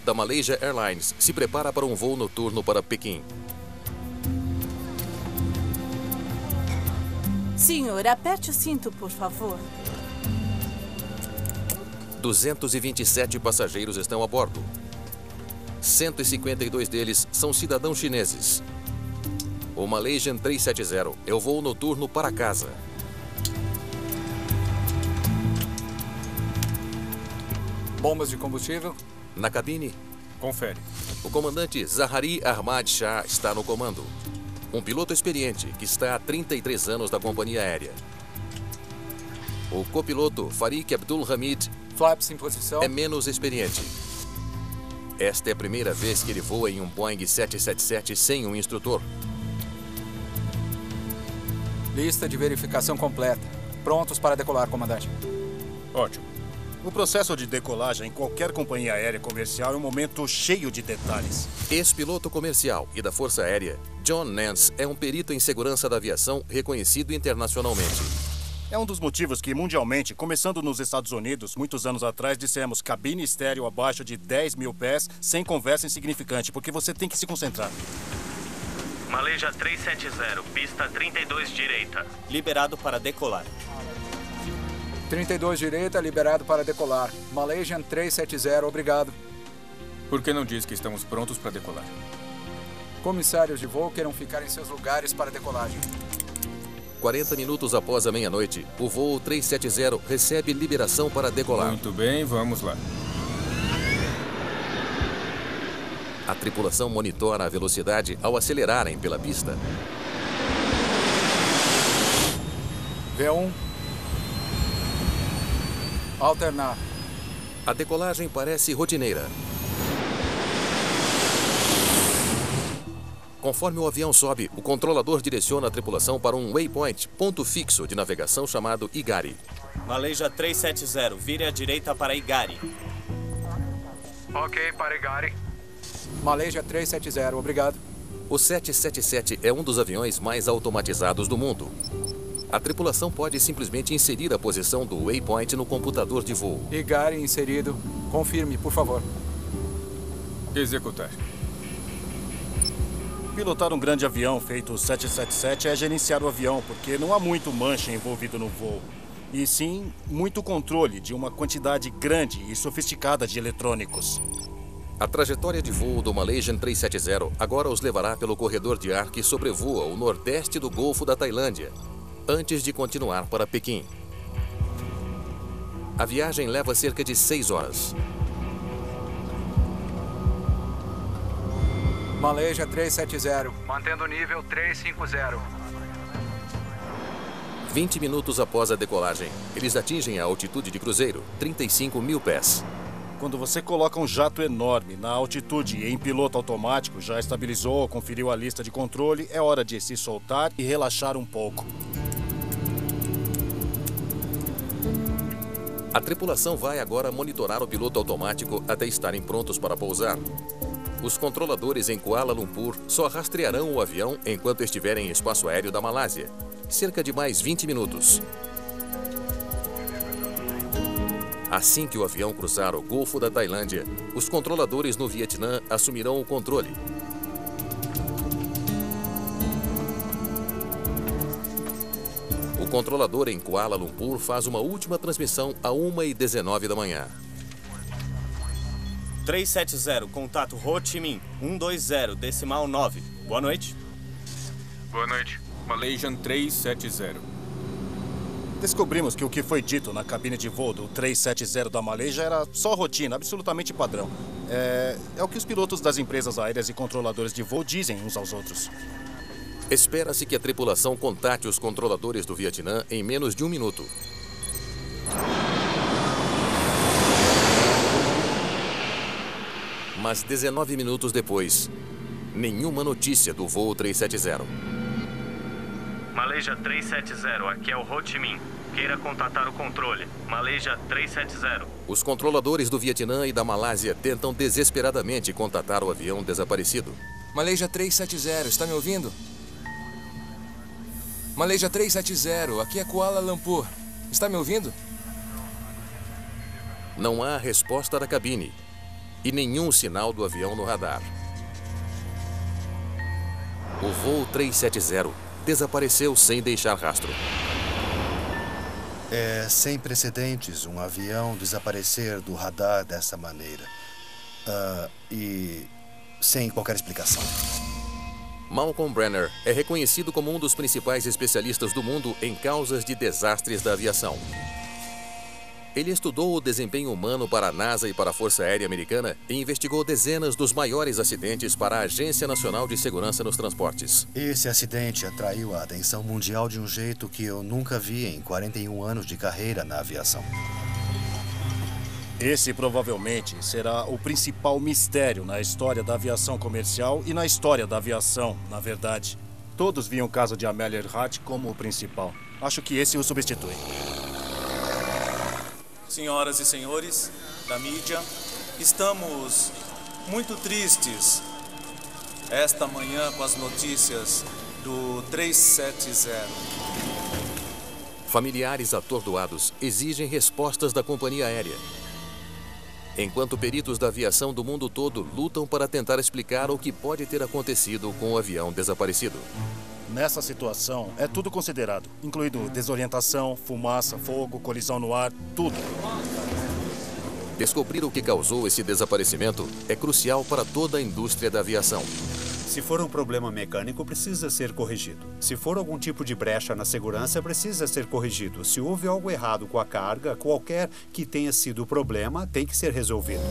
da Malaysia Airlines se prepara para um voo noturno para Pequim. Senhor, aperte o cinto, por favor. 227 passageiros estão a bordo. 152 deles são cidadãos chineses. O Malaysian 370 é o voo noturno para casa. Bombas de combustível? Na cabine, Confere. o comandante Zahari Ahmad Shah está no comando. Um piloto experiente que está há 33 anos da companhia aérea. O copiloto Farik Abdul Hamid Flaps em posição. é menos experiente. Esta é a primeira vez que ele voa em um Boeing 777 sem um instrutor. Lista de verificação completa. Prontos para decolar, comandante. Ótimo. O processo de decolagem em qualquer companhia aérea comercial é um momento cheio de detalhes. Ex-piloto comercial e da Força Aérea, John Nance é um perito em segurança da aviação reconhecido internacionalmente. É um dos motivos que, mundialmente, começando nos Estados Unidos, muitos anos atrás, dissemos cabine estéreo abaixo de 10 mil pés, sem conversa insignificante, porque você tem que se concentrar. Malaysia 370, pista 32 direita. Liberado para decolar. 32 direita, liberado para decolar. Malaysian 370, obrigado. Por que não diz que estamos prontos para decolar? Comissários de voo queiram ficar em seus lugares para decolagem. 40 minutos após a meia-noite, o voo 370 recebe liberação para decolar. Muito bem, vamos lá. A tripulação monitora a velocidade ao acelerarem pela pista. V1. Alternar. A decolagem parece rotineira. Conforme o avião sobe, o controlador direciona a tripulação para um waypoint, ponto fixo de navegação chamado Igari. Malaysia 370, vire à direita para Igari. Ok, para Igari. Malaysia 370, obrigado. O 777 é um dos aviões mais automatizados do mundo. A tripulação pode simplesmente inserir a posição do waypoint no computador de voo. Igari inserido. Confirme, por favor. Executar. Pilotar um grande avião feito 777 é gerenciar o avião, porque não há muito mancha envolvido no voo. E sim, muito controle de uma quantidade grande e sofisticada de eletrônicos. A trajetória de voo do Malaysian 370 agora os levará pelo corredor de ar que sobrevoa o nordeste do Golfo da Tailândia, antes de continuar para Pequim. A viagem leva cerca de 6 horas. Malaysia 370. Mantendo o nível 350. 20 minutos após a decolagem, eles atingem a altitude de cruzeiro, 35 mil pés. Quando você coloca um jato enorme na altitude e em piloto automático, já estabilizou, conferiu a lista de controle, é hora de se soltar e relaxar um pouco. A tripulação vai agora monitorar o piloto automático até estarem prontos para pousar. Os controladores em Kuala Lumpur só rastrearão o avião enquanto estiverem em espaço aéreo da Malásia, cerca de mais 20 minutos. Assim que o avião cruzar o Golfo da Tailândia, os controladores no Vietnã assumirão o controle. O controlador em Kuala Lumpur faz uma última transmissão a 1h19 da manhã. 370, contato Ho Chi Minh, 120, decimal 9. Boa noite. Boa noite. Malaysian 370. Descobrimos que o que foi dito na cabine de voo do 370 da Malaysia era só rotina, absolutamente padrão. É o que os pilotos das empresas aéreas e controladores de voo dizem uns aos outros. Espera-se que a tripulação contate os controladores do Vietnã em menos de 1 minuto. Mas 19 minutos depois, nenhuma notícia do voo 370. Malaysia 370, aqui é o Ho Chi Minh. Queira contatar o controle. Malaysia 370. Os controladores do Vietnã e da Malásia tentam desesperadamente contatar o avião desaparecido. Malaysia 370, está me ouvindo? Malaysia 370, aqui é Kuala Lumpur. Está me ouvindo? Não há resposta da cabine. e nenhum sinal do avião no radar. O voo 370 desapareceu sem deixar rastro. É sem precedentes um avião desaparecer do radar dessa maneira. E sem qualquer explicação. Malcolm Brenner é reconhecido como um dos principais especialistas do mundo em causas de desastres da aviação. Ele estudou o desempenho humano para a NASA e para a Força Aérea Americana e investigou dezenas dos maiores acidentes para a Agência Nacional de Segurança nos Transportes. Esse acidente atraiu a atenção mundial de um jeito que eu nunca vi em 41 anos de carreira na aviação. Esse provavelmente será o principal mistério na história da aviação comercial e na história da aviação, na verdade. Todos viam o caso de Amelia Earhart como o principal. Acho que esse o substitui. Senhoras e senhores da mídia, estamos muito tristes esta manhã com as notícias do 370. Familiares atordoados exigem respostas da companhia aérea. Enquanto peritos da aviação do mundo todo lutam para tentar explicar o que pode ter acontecido com o avião desaparecido. Nessa situação, é tudo considerado, incluindo desorientação, fumaça, fogo, colisão no ar, tudo. Descobrir o que causou esse desaparecimento é crucial para toda a indústria da aviação. Se for um problema mecânico, precisa ser corrigido. Se for algum tipo de brecha na segurança, precisa ser corrigido. Se houve algo errado com a carga, qualquer que tenha sido o problema, tem que ser resolvido.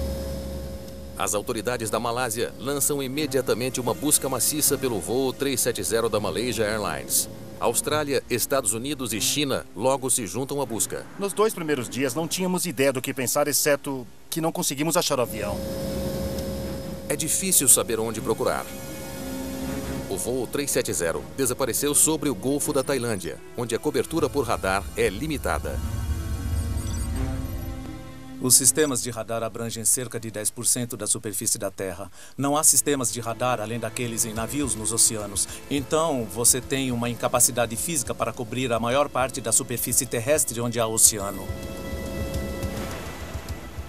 As autoridades da Malásia lançam imediatamente uma busca maciça pelo voo 370 da Malaysia Airlines. Austrália, Estados Unidos e China logo se juntam à busca. Nos 2 primeiros dias não tínhamos ideia do que pensar, exceto que não conseguimos achar o avião. É difícil saber onde procurar. O voo 370 desapareceu sobre o Golfo da Tailândia, onde a cobertura por radar é limitada. Os sistemas de radar abrangem cerca de 10% da superfície da Terra. Não há sistemas de radar além daqueles em navios nos oceanos. Então, você tem uma incapacidade física para cobrir a maior parte da superfície terrestre onde há oceano.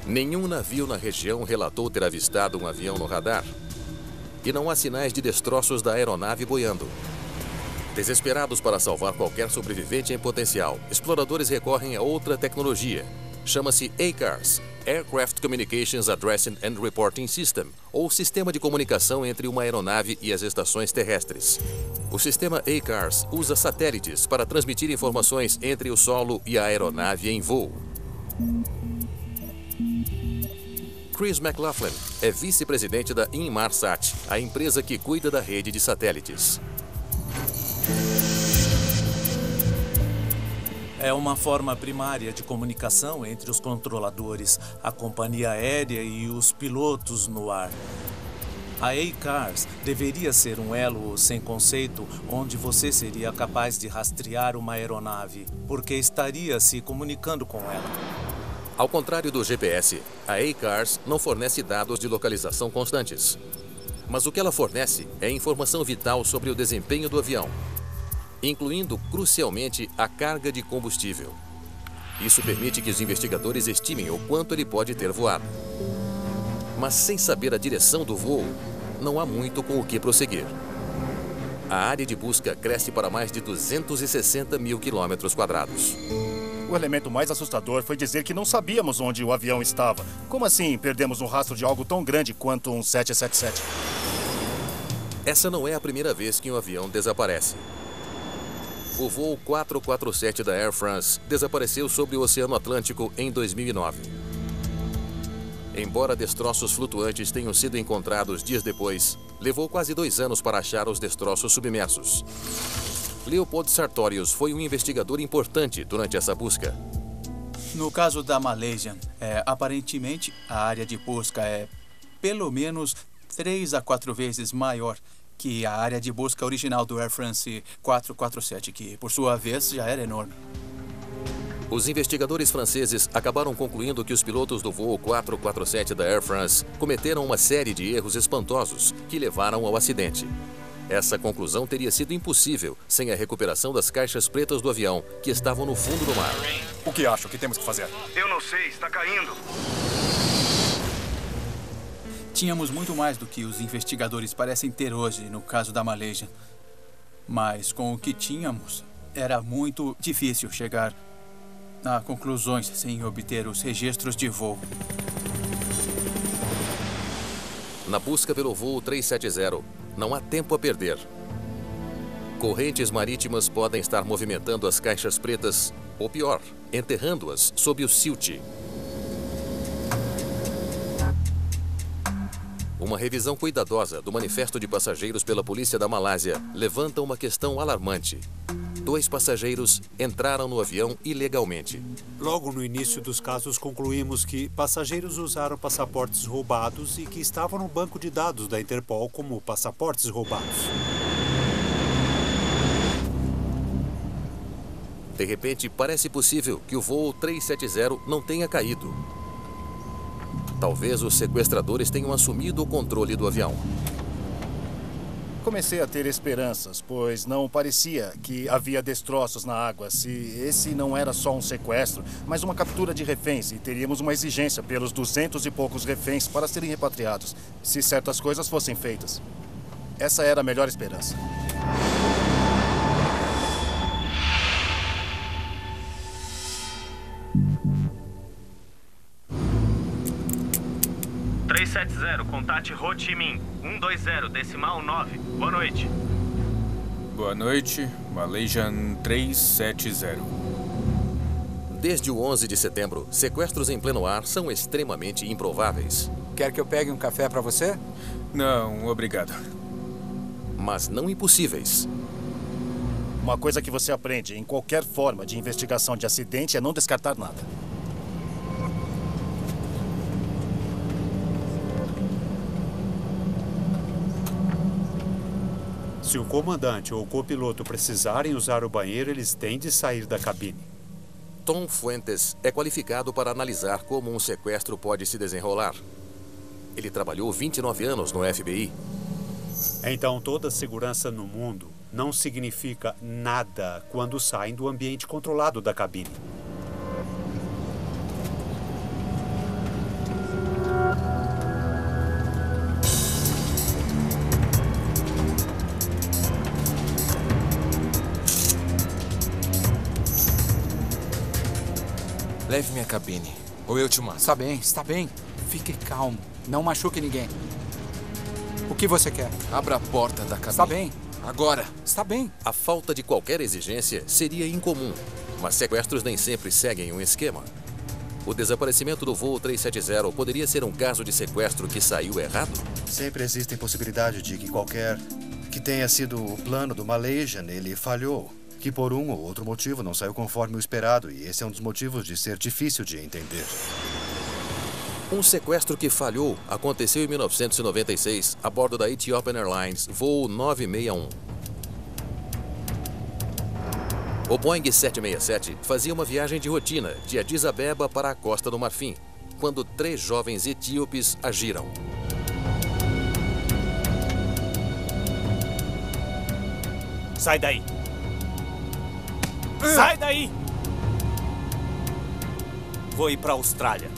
Nenhum navio na região relatou ter avistado um avião no radar. E não há sinais de destroços da aeronave boiando. Desesperados para salvar qualquer sobrevivente em potencial, exploradores recorrem a outra tecnologia. Chama-se ACARS, Aircraft Communications Addressing and Reporting System, ou Sistema de Comunicação entre uma aeronave e as estações terrestres. O sistema ACARS usa satélites para transmitir informações entre o solo e a aeronave em voo. Chris McLaughlin é vice-presidente da Inmarsat, a empresa que cuida da rede de satélites. É uma forma primária de comunicação entre os controladores, a companhia aérea e os pilotos no ar. A ACARS deveria ser um elo sem conceito onde você seria capaz de rastrear uma aeronave, porque estaria se comunicando com ela. Ao contrário do GPS, a ACARS não fornece dados de localização constantes. Mas o que ela fornece é informação vital sobre o desempenho do avião, incluindo, crucialmente, a carga de combustível. Isso permite que os investigadores estimem o quanto ele pode ter voado. Mas sem saber a direção do voo, não há muito com o que prosseguir. A área de busca cresce para mais de 260 mil quilômetros quadrados. O elemento mais assustador foi dizer que não sabíamos onde o avião estava. Como assim perdemos um rastro de algo tão grande quanto um 777? Essa não é a primeira vez que um avião desaparece. O voo 447 da Air France desapareceu sobre o Oceano Atlântico em 2009. Embora destroços flutuantes tenham sido encontrados dias depois, levou quase 2 anos para achar os destroços submersos. Leopold Sartorius foi um investigador importante durante essa busca. No caso da Malaysian, aparentemente a área de busca é pelo menos 3 a 4 vezes maior que a área de busca original do Air France 447, que, por sua vez, já era enorme. Os investigadores franceses acabaram concluindo que os pilotos do voo 447 da Air France cometeram uma série de erros espantosos que levaram ao acidente. Essa conclusão teria sido impossível sem a recuperação das caixas pretas do avião, que estavam no fundo do mar. O que acho que temos que fazer? Eu não sei, está caindo. Tínhamos muito mais do que os investigadores parecem ter hoje no caso da Malaysian. Mas com o que tínhamos, era muito difícil chegar a conclusões sem obter os registros de voo. Na busca pelo voo 370, não há tempo a perder. Correntes marítimas podem estar movimentando as caixas pretas, ou pior, enterrando-as sob o silt. Uma revisão cuidadosa do manifesto de passageiros pela polícia da Malásia levanta uma questão alarmante. 2 passageiros entraram no avião ilegalmente. Logo no início dos casos, concluímos que passageiros usaram passaportes roubados e que estavam no banco de dados da Interpol como passaportes roubados. De repente, parece possível que o voo 370 não tenha caído. Talvez os sequestradores tenham assumido o controle do avião. Comecei a ter esperanças, pois não parecia que havia destroços na água. Se esse não era só um sequestro, mas uma captura de reféns, e teríamos uma exigência pelos 200 e poucos reféns para serem repatriados, se certas coisas fossem feitas. Essa era a melhor esperança. Contate Ho Chi Minh, 120, decimal 9. Boa noite. Boa noite, Malaysian 370. Desde o 11 de setembro, sequestros em pleno ar são extremamente improváveis. Quer que eu pegue um café para você? Não, obrigado. Mas não impossíveis. Uma coisa que você aprende em qualquer forma de investigação de acidente é não descartar nada. Se o comandante ou o copiloto precisarem usar o banheiro, eles têm de sair da cabine. Tom Fuentes é qualificado para analisar como um sequestro pode se desenrolar. Ele trabalhou 29 anos no FBI. Então, toda segurança no mundo não significa nada quando saem do ambiente controlado da cabine. Leve-me à cabine, ou eu te mato. Está bem, está bem. Fique calmo. Não machuque ninguém. O que você quer? Abra a porta da cabine. Está bem. Agora. Está bem. A falta de qualquer exigência seria incomum, mas sequestros nem sempre seguem um esquema. O desaparecimento do voo 370 poderia ser um caso de sequestro que saiu errado? Sempre existe possibilidade de que tenha sido o plano do Malaysian, ele falhou. Que por um ou outro motivo não saiu conforme o esperado, e esse é um dos motivos de ser difícil de entender. Um sequestro que falhou aconteceu em 1996 a bordo da Ethiopian Airlines, voo 961. O Boeing 767 fazia uma viagem de rotina de Addis Abeba para a Costa do Marfim, quando 3 jovens etíopes agiram. Sai daí! Sai daí! Vou ir para a Austrália.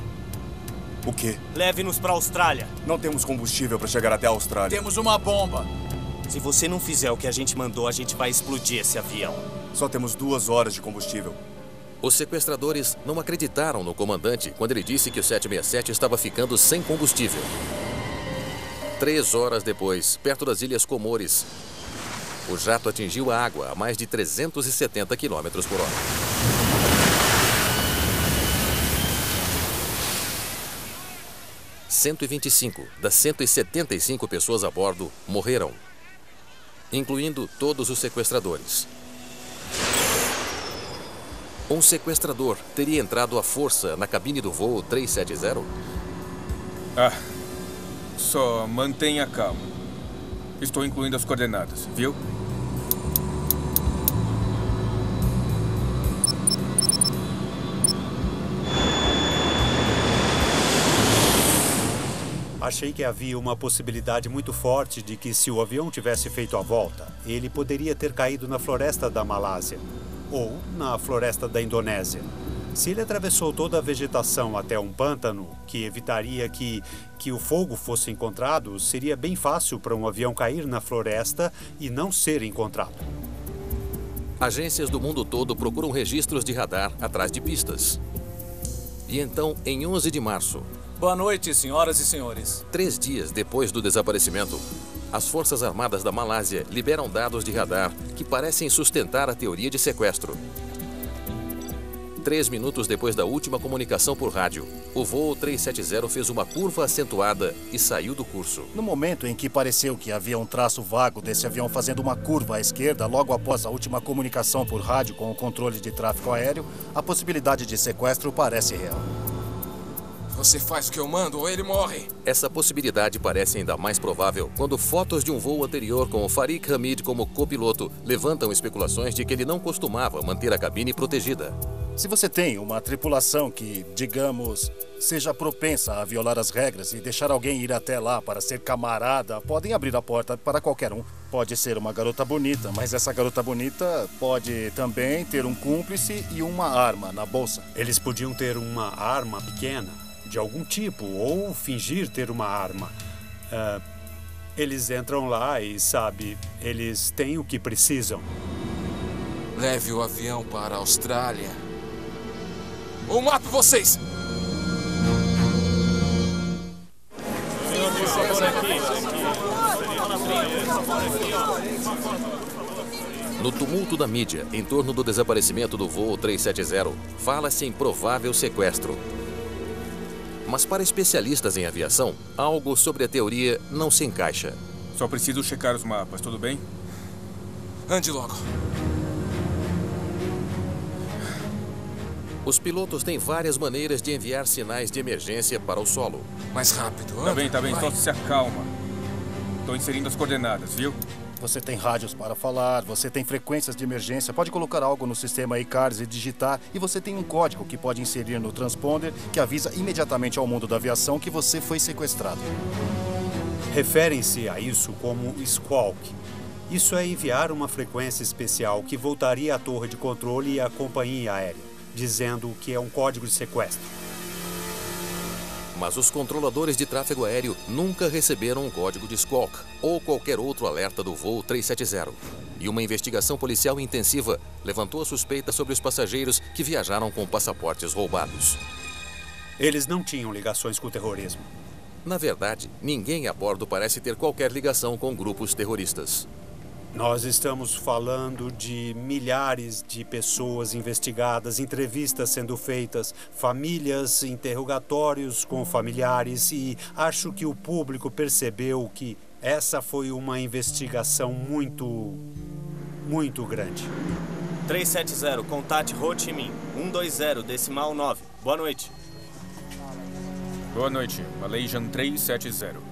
O quê? Leve-nos para a Austrália. Não temos combustível para chegar até a Austrália. Temos uma bomba. Se você não fizer o que a gente mandou, a gente vai explodir esse avião. Só temos 2 horas de combustível. Os sequestradores não acreditaram no comandante quando ele disse que o 767 estava ficando sem combustível. 3 horas depois, perto das Ilhas Comores, o jato atingiu a água a mais de 370 km por hora. (125 das 175 pessoas a bordo morreram, incluindo todos os sequestradores. Um sequestrador teria entrado à força na cabine do voo 370? Só mantenha calma. Estou incluindo as coordenadas, viu? Achei que havia uma possibilidade muito forte de que, se o avião tivesse feito a volta, ele poderia ter caído na floresta da Malásia ou na floresta da Indonésia. Se ele atravessou toda a vegetação até um pântano, que evitaria que o fogo fosse encontrado, seria bem fácil para um avião cair na floresta e não ser encontrado. Agências do mundo todo procuram registros de radar atrás de pistas. E então, em 11 de março... Boa noite, senhoras e senhores. 3 dias depois do desaparecimento, as Forças Armadas da Malásia liberam dados de radar que parecem sustentar a teoria de sequestro. 3 minutos depois da última comunicação por rádio, o voo 370 fez uma curva acentuada e saiu do curso. No momento em que pareceu que havia um traço vago desse avião fazendo uma curva à esquerda, logo após a última comunicação por rádio com o controle de tráfego aéreo, a possibilidade de sequestro parece real. Você faz o que eu mando ou ele morre. Essa possibilidade parece ainda mais provável quando fotos de um voo anterior com o Farik Hamid como copiloto levantam especulações de que ele não costumava manter a cabine protegida. Se você tem uma tripulação que, digamos, seja propensa a violar as regras e deixar alguém ir até lá para ser camarada, podem abrir a porta para qualquer um. Pode ser uma garota bonita, mas essa garota bonita pode também ter um cúmplice e uma arma na bolsa. Eles podiam ter uma arma pequena, de algum tipo, ou fingir ter uma arma. Eles entram lá e, sabe, eles têm o que precisam. Leve o avião para a Austrália. Ou mato vocês! No tumulto da mídia em torno do desaparecimento do voo 370, fala-se em provável sequestro. Mas para especialistas em aviação, algo sobre a teoria não se encaixa. Só preciso checar os mapas, tudo bem? Ande logo. Os pilotos têm várias maneiras de enviar sinais de emergência para o solo. Mais rápido, anda. Tá bem, só se acalma. Estou inserindo as coordenadas, viu? Você tem rádios para falar, você tem frequências de emergência, pode colocar algo no sistema iCars e digitar, e você tem um código que pode inserir no transponder que avisa imediatamente ao mundo da aviação que você foi sequestrado. Referem-se a isso como squawk. Isso é enviar uma frequência especial que voltaria à torre de controle e à companhia aérea, dizendo que é um código de sequestro. Mas os controladores de tráfego aéreo nunca receberam um código de squawk ou qualquer outro alerta do voo 370. E uma investigação policial intensiva levantou a suspeita sobre os passageiros que viajaram com passaportes roubados. Eles não tinham ligações com o terrorismo. Na verdade, ninguém a bordo parece ter qualquer ligação com grupos terroristas. Nós estamos falando de milhares de pessoas investigadas, entrevistas sendo feitas, famílias, interrogatórios com familiares, e acho que o público percebeu que essa foi uma investigação muito grande. 370, contate Ho Chi Minh, 120, decimal 9. Boa noite. Boa noite, Malaysian 370.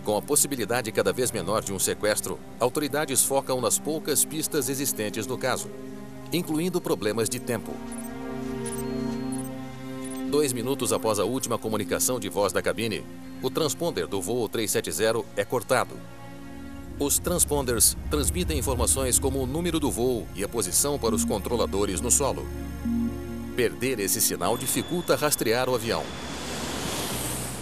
Com a possibilidade cada vez menor de um sequestro, autoridades focam nas poucas pistas existentes no caso, incluindo problemas de tempo. 2 minutos após a última comunicação de voz da cabine, o transponder do voo 370 é cortado. Os transponders transmitem informações como o número do voo e a posição para os controladores no solo. Perder esse sinal dificulta rastrear o avião.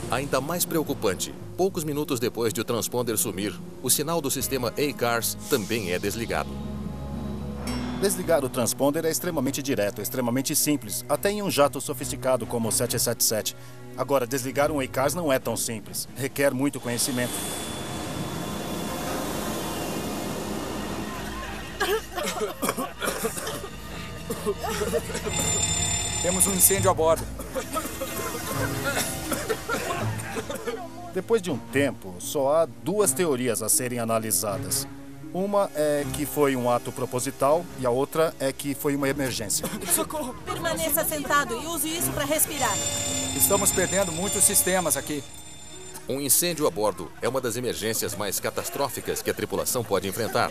Ainda mais preocupante, poucos minutos depois de o transponder sumir, o sinal do sistema iCars também é desligado. Desligar o transponder é extremamente direto, extremamente simples, até em um jato sofisticado como o 777. Agora, desligar um iCars não é tão simples, requer muito conhecimento. Temos um incêndio a bordo. Depois de um tempo, só há 2 teorias a serem analisadas. Uma é que foi um ato proposital e a outra é que foi uma emergência. Socorro! Permaneça sentado e use isso para respirar. Estamos perdendo muitos sistemas aqui. Um incêndio a bordo é uma das emergências mais catastróficas que a tripulação pode enfrentar.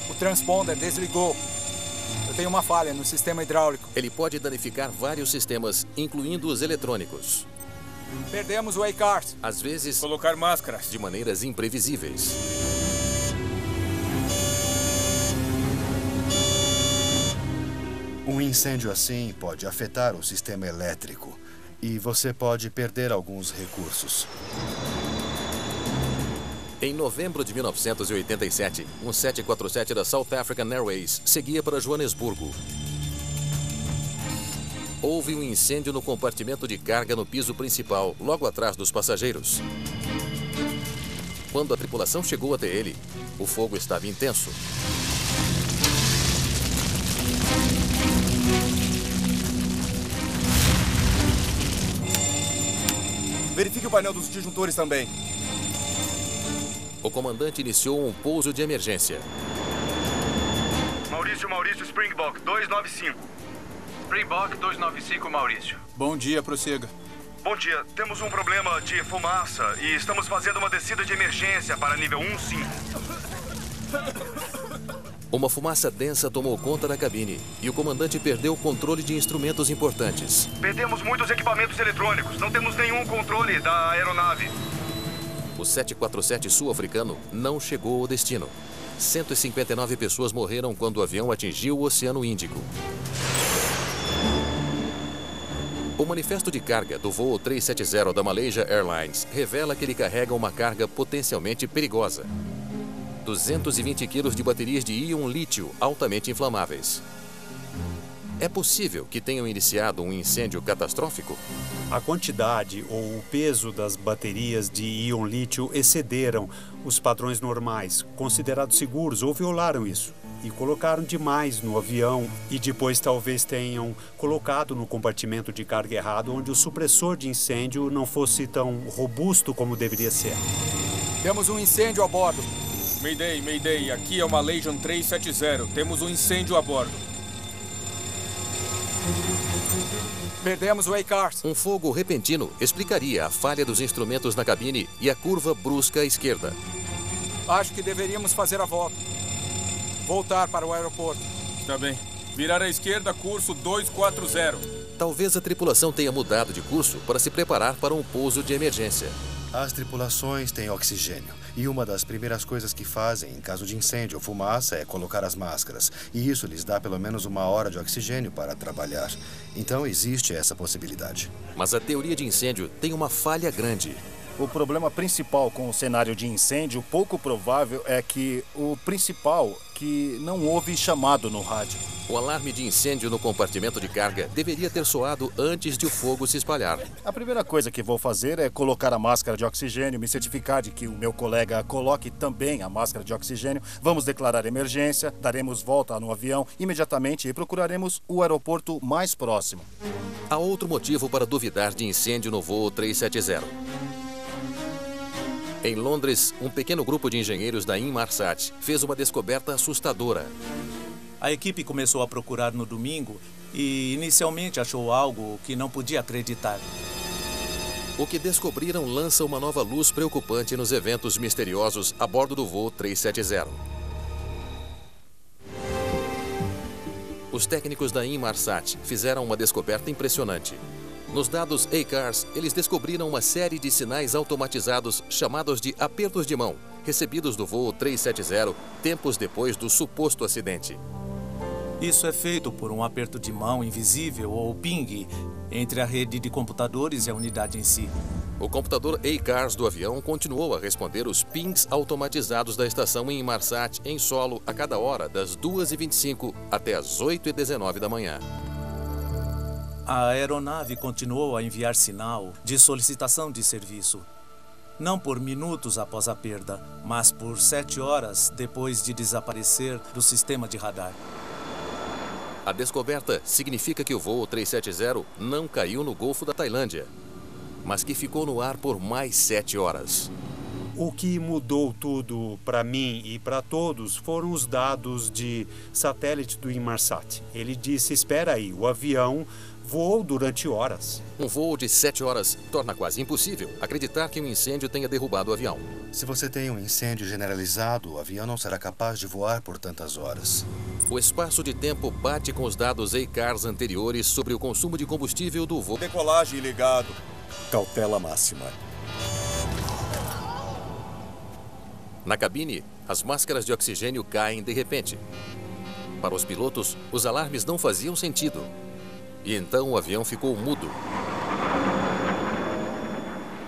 O transponder desligou. Eu tenho uma falha no sistema hidráulico. Ele pode danificar vários sistemas, incluindo os eletrônicos. Perdemos o iCars. Às vezes, colocar máscaras de maneiras imprevisíveis. Um Um incêndio assim pode afetar o sistema elétrico e você pode perder alguns recursos. Em novembro de 1987, um 747 da South African Airways seguia para Joanesburgo. Houve um incêndio no compartimento de carga no piso principal, logo atrás dos passageiros. Quando a tripulação chegou até ele, o fogo estava intenso. Verifique o painel dos disjuntores também. O comandante iniciou um pouso de emergência. Maurício, Springbok, 295. Springbok 295, Maurício. Bom dia, prossiga. Bom dia, temos um problema de fumaça e estamos fazendo uma descida de emergência para nível 15. Uma fumaça densa tomou conta da cabine e o comandante perdeu o controle de instrumentos importantes. Perdemos muitos equipamentos eletrônicos, não temos nenhum controle da aeronave. O 747 sul-africano não chegou ao destino. 159 pessoas morreram quando o avião atingiu o Oceano Índico. O manifesto de carga do voo 370 da Malaysia Airlines revela que ele carrega uma carga potencialmente perigosa. 220 quilos de baterias de íon lítio altamente inflamáveis. É possível que tenham iniciado um incêndio catastrófico? A quantidade ou o peso das baterias de íon lítio excederam os padrões normais, considerados seguros, ou violaram isso. E colocaram demais no avião e depois talvez tenham colocado no compartimento de carga errado, onde o supressor de incêndio não fosse tão robusto como deveria ser. Temos um incêndio a bordo. Mayday, aqui é o Malaysian 370. Temos um incêndio a bordo. Perdemos o A-Cars. Um fogo repentino explicaria a falha dos instrumentos na cabine e a curva brusca à esquerda. Acho que deveríamos fazer a volta. Voltar para o aeroporto. Está bem. Virar à esquerda, curso 240. Talvez a tripulação tenha mudado de curso para se preparar para um pouso de emergência. As tripulações têm oxigênio. E uma das primeiras coisas que fazem em caso de incêndio ou fumaça é colocar as máscaras. E isso lhes dá pelo menos 1 hora de oxigênio para trabalhar. Então existe essa possibilidade. Mas a teoria de incêndio tem uma falha grande. O problema principal com o cenário de incêndio, pouco provável, é que não houve chamado no rádio. O alarme de incêndio no compartimento de carga deveria ter soado antes de o fogo se espalhar. A primeira coisa que vou fazer é colocar a máscara de oxigênio, me certificar de que o meu colega coloque também a máscara de oxigênio. Vamos declarar emergência, daremos volta no avião imediatamente e procuraremos o aeroporto mais próximo. Há outro motivo para duvidar de incêndio no voo 370. Em Londres, um pequeno grupo de engenheiros da Inmarsat fez uma descoberta assustadora. A equipe começou a procurar no domingo e inicialmente achou algo que não podia acreditar. O que descobriram lança uma nova luz preocupante nos eventos misteriosos a bordo do voo 370. Os técnicos da Inmarsat fizeram uma descoberta impressionante. Nos dados A-Cars, eles descobriram uma série de sinais automatizados chamados de apertos de mão, recebidos do voo 370 tempos depois do suposto acidente. Isso é feito por um aperto de mão invisível ou ping entre a rede de computadores e a unidade em si. O computador A-Cars do avião continuou a responder os pings automatizados da estação Inmarsat em solo a cada hora, das 2h25 até as 8h19 da manhã. A aeronave continuou a enviar sinal de solicitação de serviço. Não por minutos após a perda, mas por 7 horas depois de desaparecer do sistema de radar. A descoberta significa que o voo 370 não caiu no Golfo da Tailândia, mas que ficou no ar por mais 7 horas. O que mudou tudo para mim e para todos foram os dados de satélite do Inmarsat. Ele disse, espera aí, o avião voou durante horas. Um voo de 7 horas torna quase impossível acreditar que um incêndio tenha derrubado o avião. Se você tem um incêndio generalizado, o avião não será capaz de voar por tantas horas. O espaço de tempo bate com os dados A-Cars anteriores sobre o consumo de combustível do voo. Decolagem ligado. Cautela máxima. Na cabine, as máscaras de oxigênio caem de repente. Para os pilotos, os alarmes não faziam sentido. E então o avião ficou mudo.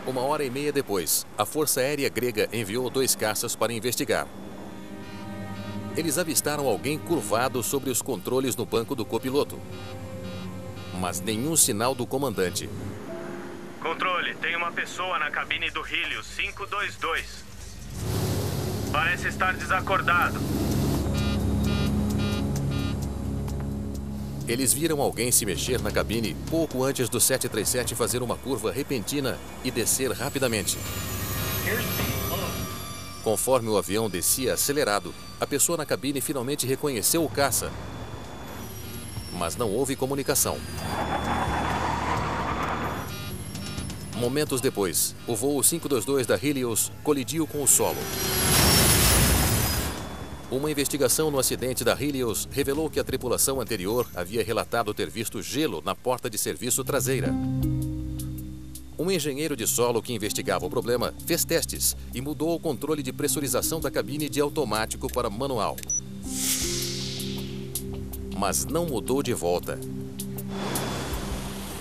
1h30 depois, a Força Aérea Grega enviou 2 caças para investigar. Eles avistaram alguém curvado sobre os controles no banco do copiloto. Mas nenhum sinal do comandante. Controle, tem uma pessoa na cabine do Helios 522. Parece estar desacordado. Eles viram alguém se mexer na cabine pouco antes do 737 fazer uma curva repentina e descer rapidamente. Conforme o avião descia acelerado, a pessoa na cabine finalmente reconheceu o caça. Mas não houve comunicação. Momentos depois, o voo 522 da Helios colidiu com o solo. Uma investigação no acidente da Helios revelou que a tripulação anterior havia relatado ter visto gelo na porta de serviço traseira. Um engenheiro de solo que investigava o problema fez testes e mudou o controle de pressurização da cabine de automático para manual. Mas não mudou de volta.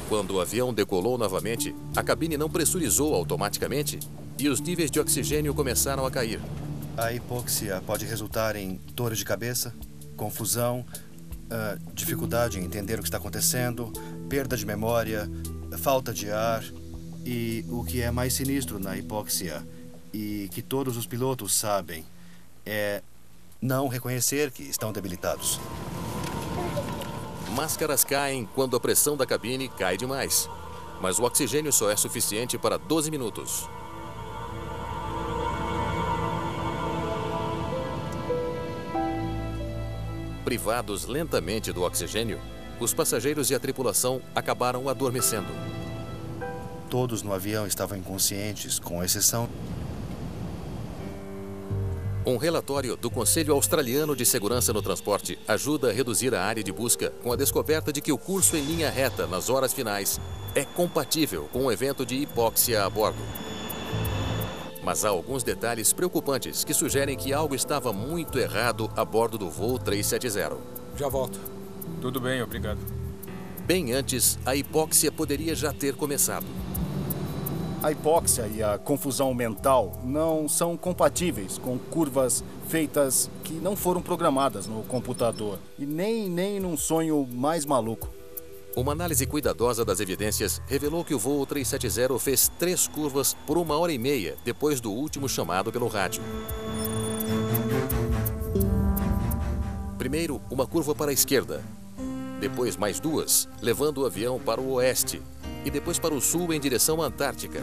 Quando o avião decolou novamente, a cabine não pressurizou automaticamente e os níveis de oxigênio começaram a cair. A hipóxia pode resultar em dores de cabeça, confusão, dificuldade em entender o que está acontecendo, perda de memória, falta de ar e o que é mais sinistro na hipóxia e que todos os pilotos sabem é não reconhecer que estão debilitados. Máscaras caem quando a pressão da cabine cai demais, mas o oxigênio só é suficiente para 12 minutos. Privados lentamente do oxigênio, os passageiros e a tripulação acabaram adormecendo. Todos no avião estavam inconscientes, com exceção... Um relatório do Conselho Australiano de Segurança no Transporte ajuda a reduzir a área de busca com a descoberta de que o curso em linha reta nas horas finais é compatível com um evento de hipóxia a bordo. Mas há alguns detalhes preocupantes que sugerem que algo estava muito errado a bordo do voo 370. Já volto. Tudo bem, obrigado. Bem antes, a hipóxia poderia já ter começado. A hipóxia e a confusão mental não são compatíveis com curvas feitas que não foram programadas no computador. E nem num sonho mais maluco. Uma análise cuidadosa das evidências revelou que o voo 370 fez 3 curvas por 1h30 depois do último chamado pelo rádio. Primeiro, uma curva para a esquerda. Depois, mais 2, levando o avião para o oeste. E depois para o sul em direção à Antártica.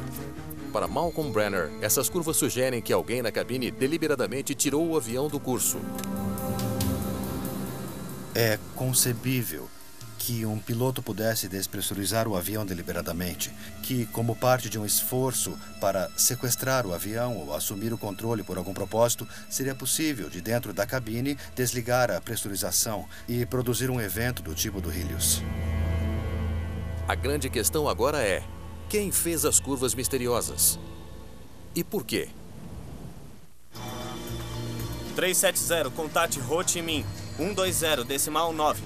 Para Malcolm Brenner, essas curvas sugerem que alguém na cabine deliberadamente tirou o avião do curso. É concebível que um piloto pudesse despressurizar o avião deliberadamente, que, como parte de um esforço para sequestrar o avião ou assumir o controle por algum propósito, seria possível, de dentro da cabine, desligar a pressurização e produzir um evento do tipo do Helios. A grande questão agora é: quem fez as curvas misteriosas? E por quê? 370, contate Ho Chi Minh, 120, decimal 9.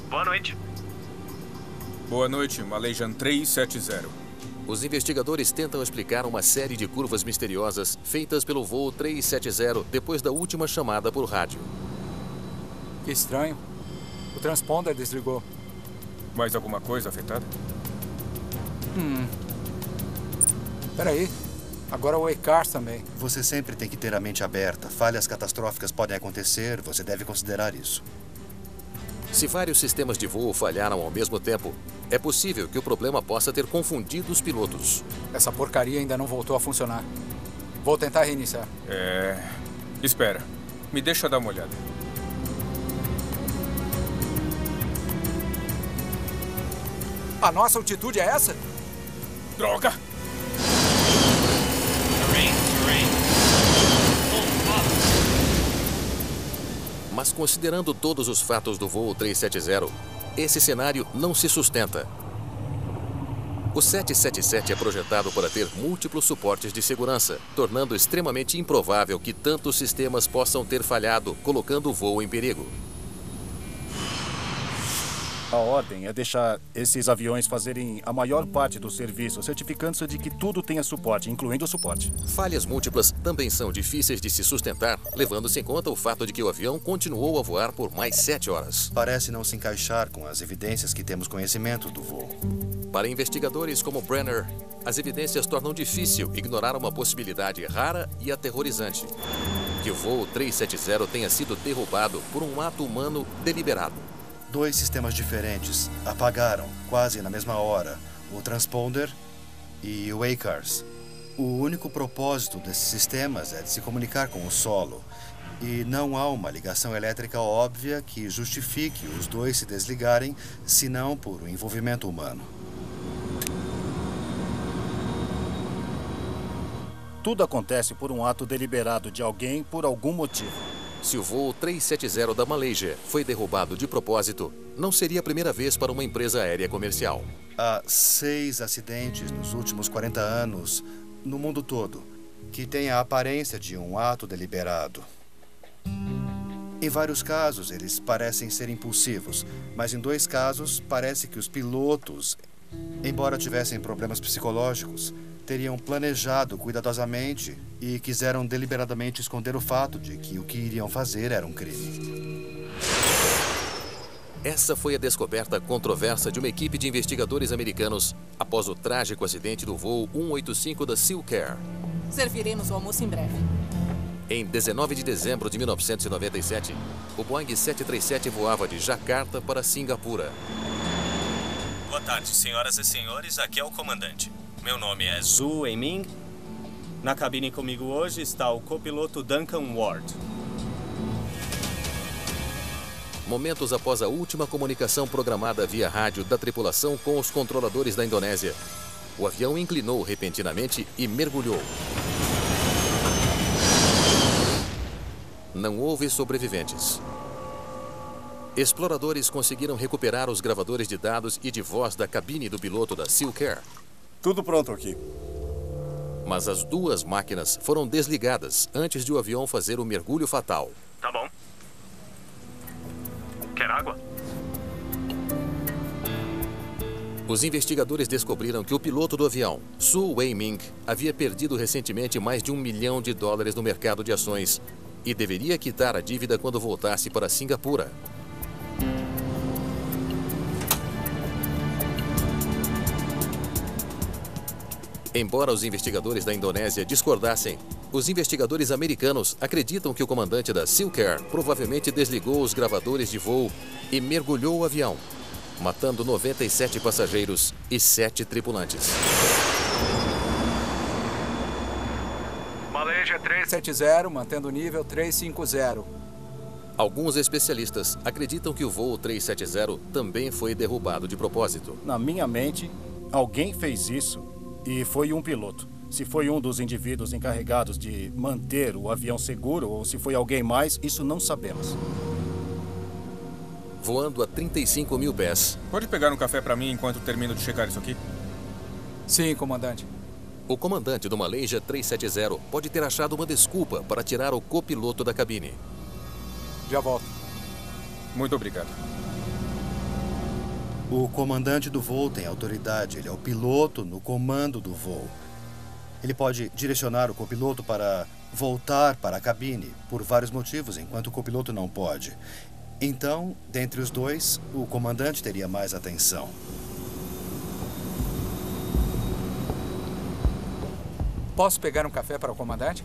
Boa noite. Boa noite, Malaysian 370. Os investigadores tentam explicar uma série de curvas misteriosas feitas pelo voo 370 depois da última chamada por rádio. Que estranho. O transponder desligou. Mais alguma coisa afetada? Peraí. Agora o EICARS também. Você sempre tem que ter a mente aberta. Falhas catastróficas podem acontecer, você deve considerar isso. Se vários sistemas de voo falharam ao mesmo tempo, é possível que o problema possa ter confundido os pilotos. Essa porcaria ainda não voltou a funcionar. Vou tentar reiniciar. Espera. Me deixa dar uma olhada. A nossa altitude é essa? Droga! Mas considerando todos os fatos do voo 370, esse cenário não se sustenta. O 777 é projetado para ter múltiplos suportes de segurança, tornando extremamente improvável que tantos sistemas possam ter falhado, colocando o voo em perigo. A ordem é deixar esses aviões fazerem a maior parte do serviço, certificando-se de que tudo tenha suporte, incluindo o suporte. Falhas múltiplas também são difíceis de se sustentar, levando-se em conta o fato de que o avião continuou a voar por mais 7 horas. Parece não se encaixar com as evidências que temos conhecimento do voo. Para investigadores como Brenner, as evidências tornam difícil ignorar uma possibilidade rara e aterrorizante: que o voo 370 tenha sido derrubado por um ato humano deliberado. 2 sistemas diferentes apagaram, quase na mesma hora, o transponder e o ACARS. O único propósito desses sistemas é de se comunicar com o solo. E não há uma ligação elétrica óbvia que justifique os 2 se desligarem, senão por um envolvimento humano. Tudo acontece por um ato deliberado de alguém por algum motivo. Se o voo 370 da Malaysia foi derrubado de propósito, não seria a primeira vez para uma empresa aérea comercial. Há 6 acidentes nos últimos 40 anos, no mundo todo, que têm a aparência de um ato deliberado. Em vários casos, eles parecem ser impulsivos, mas em 2 casos, parece que os pilotos, embora tivessem problemas psicológicos, teriam planejado cuidadosamente e quiseram deliberadamente esconder o fato de que o que iriam fazer era um crime. Essa foi a descoberta controversa de uma equipe de investigadores americanos após o trágico acidente do voo 185 da SealCare. Serviremos o almoço em breve. Em 19 de dezembro de 1997, o Boeing 737 voava de Jakarta para Singapura. Boa tarde, senhoras e senhores. Aqui é o comandante. Meu nome é Zhu Weiming. Na cabine comigo hoje está o copiloto Duncan Ward. Momentos após a última comunicação programada via rádio da tripulação com os controladores da Indonésia, o avião inclinou repentinamente e mergulhou. Não houve sobreviventes. Exploradores conseguiram recuperar os gravadores de dados e de voz da cabine do piloto da SealCare. Tudo pronto aqui. Mas as 2 máquinas foram desligadas antes de o avião fazer o mergulho fatal. Tá bom. Quer água? Os investigadores descobriram que o piloto do avião, Zhu Weiming, havia perdido recentemente mais de $1 milhão no mercado de ações e deveria quitar a dívida quando voltasse para Singapura. Embora os investigadores da Indonésia discordassem, os investigadores americanos acreditam que o comandante da SealCare provavelmente desligou os gravadores de voo e mergulhou o avião, matando 97 passageiros e 7 tripulantes. Malaysia 370, mantendo o nível 350. Alguns especialistas acreditam que o voo 370 também foi derrubado de propósito. Na minha mente, alguém fez isso. E foi um piloto. Se foi um dos indivíduos encarregados de manter o avião seguro ou se foi alguém mais, isso não sabemos. Voando a 35 mil pés. Pode pegar um café para mim enquanto termino de checar isso aqui? Sim, comandante. O comandante do Malaysia 370 pode ter achado uma desculpa para tirar o copiloto da cabine. Já volto. Muito obrigado. O comandante do voo tem autoridade. Ele é o piloto no comando do voo. Ele pode direcionar o copiloto para voltar para a cabine por vários motivos, enquanto o copiloto não pode. Então, dentre os 2, o comandante teria mais atenção. Posso pegar um café para o comandante?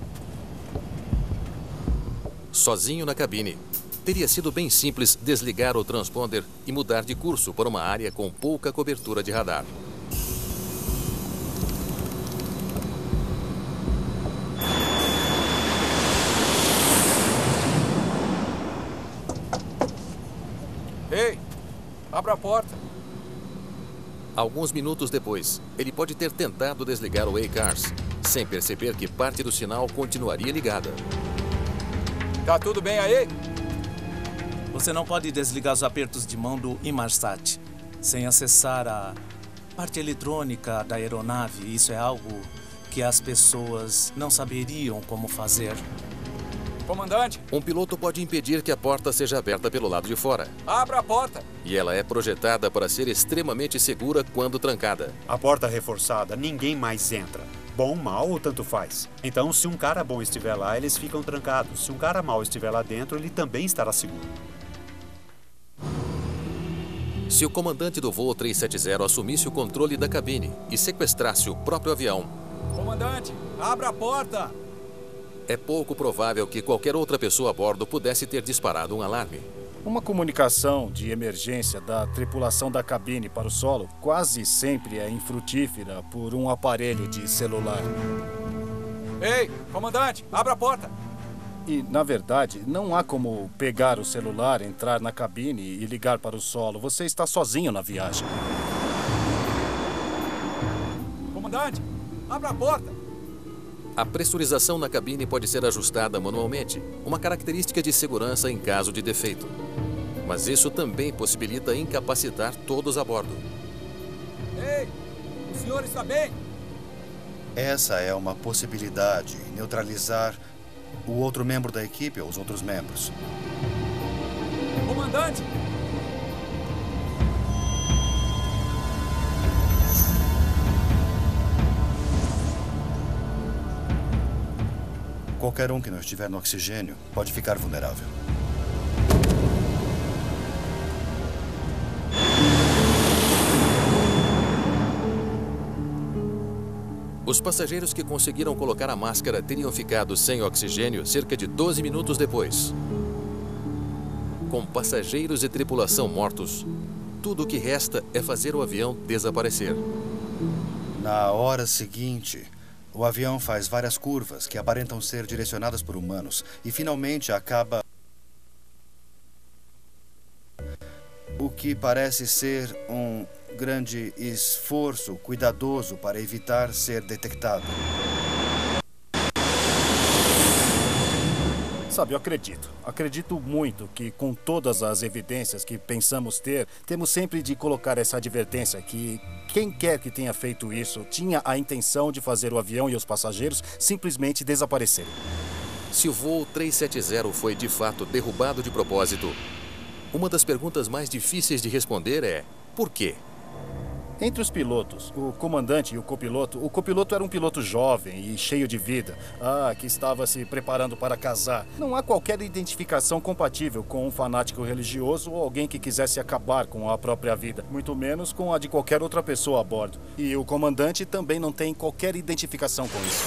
Sozinho na cabine, teria sido bem simples desligar o transponder e mudar de curso para uma área com pouca cobertura de radar. Ei, abra a porta. Alguns minutos depois, ele pode ter tentado desligar o ACARS, sem perceber que parte do sinal continuaria ligada. Tá tudo bem aí? Você não pode desligar os apertos de mão do Inmarsat sem acessar a parte eletrônica da aeronave. Isso é algo que as pessoas não saberiam como fazer. Comandante, Um piloto pode impedir que a porta seja aberta pelo lado de fora. abra a porta. E ela é projetada para ser extremamente segura quando trancada. A porta reforçada, ninguém mais entra. Bom, mal ou tanto faz. Então, se um cara bom estiver lá, eles ficam trancados. Se um cara mau estiver lá dentro, ele também estará seguro. Se o comandante do voo 370 assumisse o controle da cabine e sequestrasse o próprio avião, Comandante, abra a porta. é pouco provável que qualquer outra pessoa a bordo pudesse ter disparado um alarme. Uma comunicação de emergência da tripulação da cabine para o solo quase sempre é infrutífera por um aparelho de celular. Ei, comandante, abra a porta. E, na verdade, não há como pegar o celular, entrar na cabine e ligar para o solo. Você está sozinho na viagem. Comandante, abra a porta. A pressurização na cabine pode ser ajustada manualmente, uma característica de segurança em caso de defeito. Mas isso também possibilita incapacitar todos a bordo. Ei, o senhor está bem? Essa é uma possibilidade, neutralizar o outro membro da equipe ou os outros membros. Comandante! Qualquer um que não estiver no oxigênio pode ficar vulnerável. Os passageiros que conseguiram colocar a máscara teriam ficado sem oxigênio cerca de 12 minutos depois. Com passageiros e tripulação mortos, tudo o que resta é fazer o avião desaparecer. Na hora seguinte, o avião faz várias curvas que aparentam ser direcionadas por humanos e finalmente acaba o que parece ser um grande esforço cuidadoso para evitar ser detectado. Sabe, eu acredito muito que com todas as evidências que pensamos ter, temos sempre de colocar essa advertência que quem quer que tenha feito isso tinha a intenção de fazer o avião e os passageiros simplesmente desaparecerem. Se o voo 370 foi de fato derrubado de propósito, uma das perguntas mais difíceis de responder é: por quê? Entre os pilotos, o comandante e o copiloto era um piloto jovem e cheio de vida, que estava se preparando para casar. Não há qualquer identificação compatível com um fanático religioso ou alguém que quisesse acabar com a própria vida, muito menos com a de qualquer outra pessoa a bordo. E o comandante também não tem qualquer identificação com isso.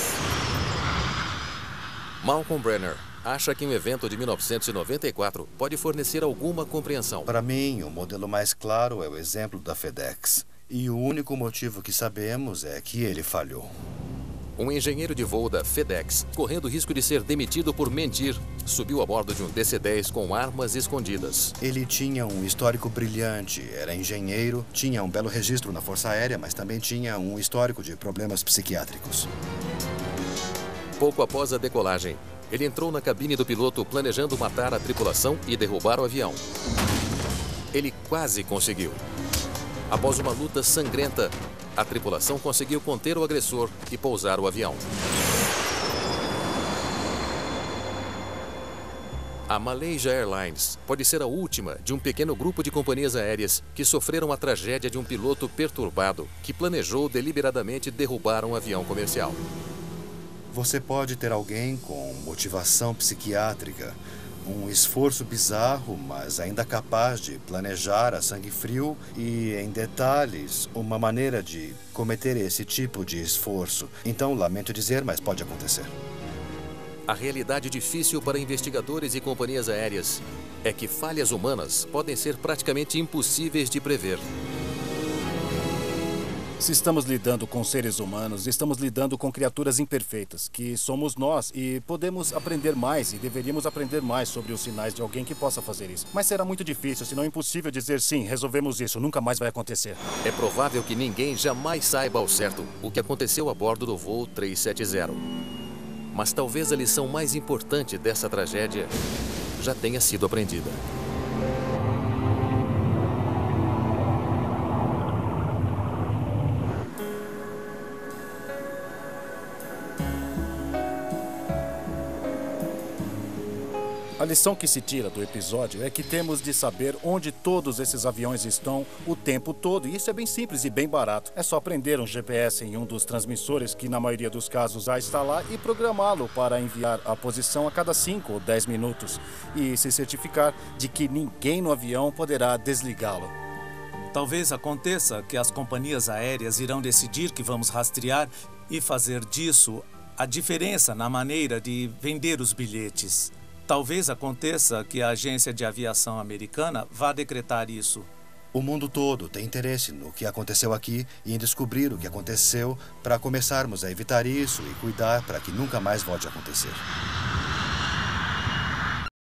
Malcolm Brenner acha que um evento de 1994 pode fornecer alguma compreensão. Para mim, o modelo mais claro é o exemplo da FedEx. E o único motivo que sabemos é que ele falhou. Um engenheiro de voo da FedEx, correndo o risco de ser demitido por mentir, subiu a bordo de um DC-10 com armas escondidas. Ele tinha um histórico brilhante, era engenheiro, tinha um belo registro na Força Aérea, mas também tinha um histórico de problemas psiquiátricos. Pouco após a decolagem, ele entrou na cabine do piloto planejando matar a tripulação e derrubar o avião. Ele quase conseguiu. Após uma luta sangrenta, a tripulação conseguiu conter o agressor e pousar o avião. A Malaysia Airlines pode ser a última de um pequeno grupo de companhias aéreas que sofreram a tragédia de um piloto perturbado que planejou deliberadamente derrubar um avião comercial. Você pode ter alguém com motivação psiquiátrica, um esforço bizarro, mas ainda capaz de planejar a sangue frio e, em detalhes, uma maneira de cometer esse tipo de esforço. Então, lamento dizer, mas pode acontecer. A realidade difícil para investigadores e companhias aéreas é que falhas humanas podem ser praticamente impossíveis de prever. Se estamos lidando com seres humanos, estamos lidando com criaturas imperfeitas, que somos nós, e podemos aprender mais e deveríamos aprender mais sobre os sinais de alguém que possa fazer isso. Mas será muito difícil, se não impossível dizer sim, resolvemos isso, nunca mais vai acontecer. É provável que ninguém jamais saiba ao certo o que aconteceu a bordo do voo 370. Mas talvez a lição mais importante dessa tragédia já tenha sido aprendida. A lição que se tira do episódio é que temos de saber onde todos esses aviões estão o tempo todo. E isso é bem simples e bem barato. É só prender um GPS em um dos transmissores, que na maioria dos casos já está lá, e programá-lo para enviar a posição a cada 5 ou 10 minutos. E se certificar de que ninguém no avião poderá desligá-lo. Talvez aconteça que as companhias aéreas irão decidir que vamos rastrear e fazer disso a diferença na maneira de vender os bilhetes. Talvez aconteça que a agência de aviação americana vá decretar isso. O mundo todo tem interesse no que aconteceu aqui e em descobrir o que aconteceu para começarmos a evitar isso e cuidar para que nunca mais volte a acontecer.